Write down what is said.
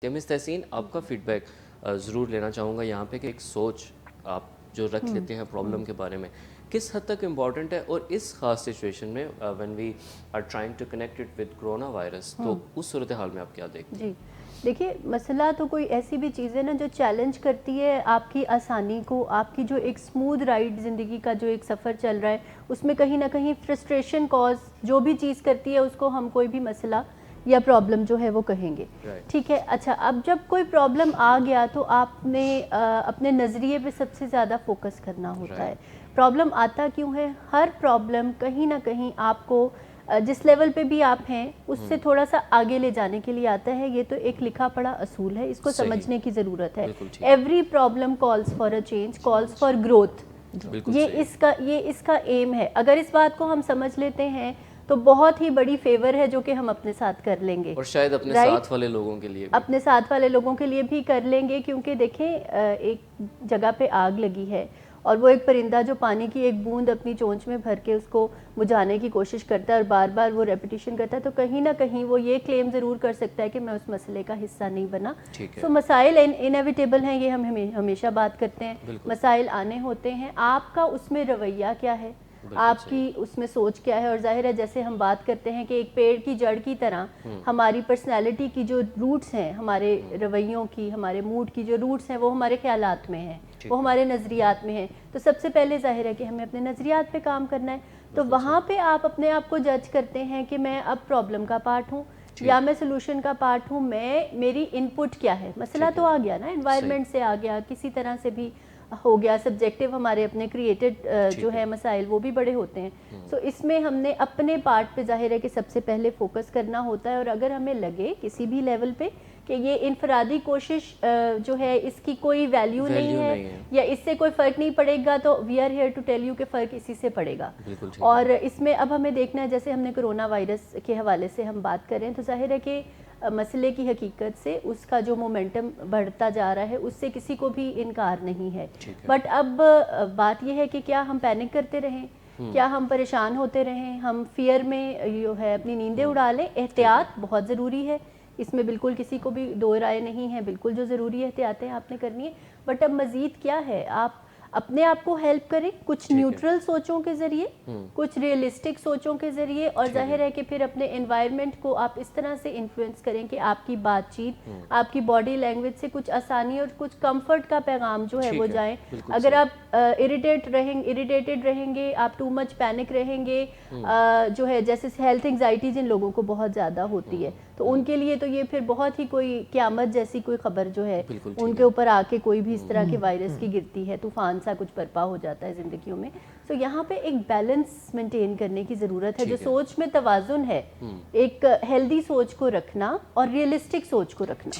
Miss तहसीन, आपका feedback ज़रूर लेना चाहूँगा यहाँ पे कि एक सोच आप जो रख लेते हैं प्रॉब्लम के बारे में किस हद तक इम्पॉर्टेंट है, और इस खास सिचुएशन में when we are trying to connect it with corona virus, तो उस सूरत हाल में आप क्या देखते हैं? जी देखिए, मसला तो कोई ऐसी भी चीज़ है ना जो चैलेंज करती है आपकी आसानी को, आपकी जो एक स्मूथ राइड ज़िंदगी का जो एक सफ़र चल रहा है उसमें कहीं ना कहीं फ्रस्ट्रेशन कॉज जो भी चीज़ करती है उसको हम कोई भी मसला या प्रॉब्लम जो है वो कहेंगे। ठीक है, अच्छा, अब जब कोई प्रॉब्लम आ गया तो आपने अपने नज़रिए पे सबसे ज़्यादा फोकस करना होता है। प्रॉब्लम आता क्यों है? हर प्रॉब्लम कहीं ना कहीं आपको जिस लेवल पे भी आप हैं उससे थोड़ा सा आगे ले जाने के लिए आता है। ये तो एक लिखा पढ़ा असूल है, इसको समझने की ज़रूरत है। Every problem calls for a change, calls for growth. ये इसका एम है। अगर इस बात को हम समझ लेते हैं तो बहुत ही बड़ी फेवर है जो कि हम अपने साथ कर लेंगे, और शायद अपने साथ वाले लोगों के लिए भी। अपने साथ वाले लोगों के लिए भी कर लेंगे। क्योंकि देखें, एक जगह पे आग लगी है और वो एक परिंदा जो पानी की एक बूंद अपनी चोंच में भर के उसको बुझाने की कोशिश करता है और बार बार वो रेपिटेशन करता है, तो कहीं ना कहीं वो ये क्लेम ज़रूर कर सकता है कि मैं उस मसले का हिस्सा नहीं बना। सो मसाइल इनएविटेबल हैं, ये हम हमेशा बात करते हैं। मसाइल आने होते हैं, आपका उसमें रवैया क्या है, आपकी उसमें सोच क्या है। और जाहिर है, जैसे हम बात करते हैं कि एक पेड़ की जड़ की तरह हमारी पर्सनैलिटी की जो रूट्स हैं, हमारे रवैयों की, हमारे मूड की जो रूट्स हैं वो हमारे ख्यालात में हैं, वो हमारे नज़रियात में हैं। तो सबसे पहले जाहिर है कि हमें अपने नज़रियात पे काम करना है। तो वहाँ पे आप अपने आप को जज करते हैं कि मैं अब प्रॉब्लम का पार्ट हूँ या मैं सोल्यूशन का पार्ट हूँ, मेरी इनपुट क्या है। मसला तो आ गया ना, एनवायरनमेंट से आ गया, किसी तरह से भी हो गया, सब्जेक्टिव हमारे अपने क्रिएटेड जो है मसाइल वो भी बड़े होते हैं। सो इसमें हमने अपने पार्ट पे जाहिर है कि सबसे पहले फोकस करना होता है। और अगर हमें लगे किसी भी लेवल पे कि ये इनफरादी कोशिश जो है इसकी कोई वैल्यू नहीं है या इससे कोई फ़र्क नहीं पड़ेगा, तो we are here to tell you कि फ़र्क इसी से पड़ेगा। और इसमें अब हमें देखना है, जैसे हमने कोरोना वायरस के हवाले से हम बात करें तो जाहिर है कि मसले की हकीकत से उसका जो मोमेंटम बढ़ता जा रहा है उससे किसी को भी इनकार नहीं है। बट अब बात यह है कि क्या हम पैनिक करते रहें, क्या हम परेशान होते रहें, हम फियर में जो है अपनी नींदें उड़ा लें? एहतियात बहुत ज़रूरी है, इसमें बिल्कुल किसी को भी दो राय नहीं है। बिल्कुल जो ज़रूरी एहतियातें आपने करनी है। बट अब मज़ीद क्या है, आप अपने आप को हेल्प करें कुछ न्यूट्रल सोचों के ज़रिए, कुछ रियलिस्टिक सोचों के ज़रिए। और जाहिर है कि फिर अपने एनवायरनमेंट को आप इस तरह से इन्फ्लुएंस करें कि आपकी बातचीत, आपकी बॉडी लैंग्वेज से कुछ आसानी और कुछ कंफर्ट का पैगाम जो है वो जाए। अगर आप इरिटेटेड रहेंगे, आप टू मच पैनिक रहेंगे, जो है जैसे हेल्थ एंग्जाइटी जिन लोगों को बहुत ज़्यादा होती है, तो उनके लिए तो ये फिर बहुत ही कोई क़यामत जैसी कोई ख़बर जो है उनके ऊपर आके कोई भी इस तरह के वायरस की गिरती है, तूफान सा कुछ बर्पा हो जाता है ज़िंदगियों में। तो यहाँ पे एक बैलेंस मेंटेन करने की ज़रूरत है, जो सोच में तवाज़ुन है, एक हेल्दी सोच को रखना और रियलिस्टिक सोच को रखना।